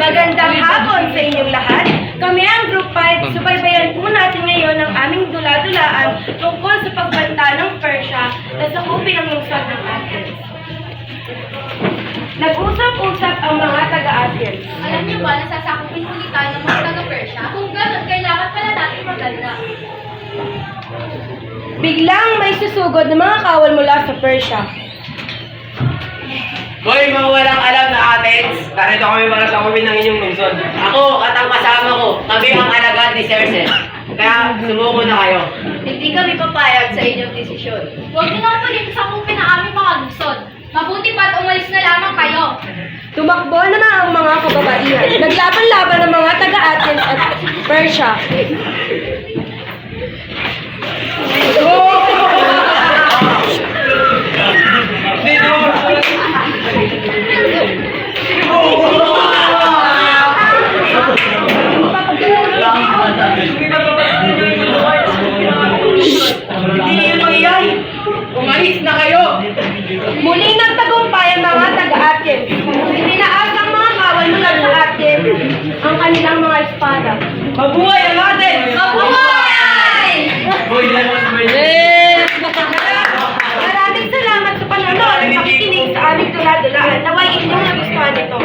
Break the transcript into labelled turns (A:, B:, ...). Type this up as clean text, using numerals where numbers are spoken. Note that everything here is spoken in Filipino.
A: Magandang hapon sa inyong lahat. Kami ang Group 5. Subaybayan po natin ngayon ang aming dula-dulaan tungkol sa pagbanta ng Persia na sakupin ang lungsod ng Athens. Nag-usap-usap ang mga taga-Athens.
B: Alam niyo ba na sasakupin ulit tayo ng mga taga-Persia? Kung gano'n, kailangan pala natin maganda.
A: Biglang may susugod na mga kawal mula sa Persia.
C: Hoy, mga walang alam na Athens, narito kami para sakupin ng inyong lungsod. Ako at ang kasama ko, kami ang alagad ni Circe. Kaya sumuko na kayo.
B: Hindi kami papayag sa inyong desisyon. Huwag niyo na ulit sakupin ang aming mga lungsod. Mabuti pa't umalis na lamang kayo.
A: Tumakbo naman ang mga kababaihan. Naglaban-laban ang mga taga-Athens at Persia.
C: Hindi yan mangyayari. Umalis na kayo.
A: Muling nagtagumpay ang mga taga-Athens. Itinaas ang mga kawal mula sa Athens ang kanilang mga espada.
C: Mabuhay ang Athens!
B: Mabuhay!
C: Hoy, naman sa may...
A: Maraming salamat sa panonood at pakikinig sa aming dula-dulaan. Naway inyong nagustuhan ito.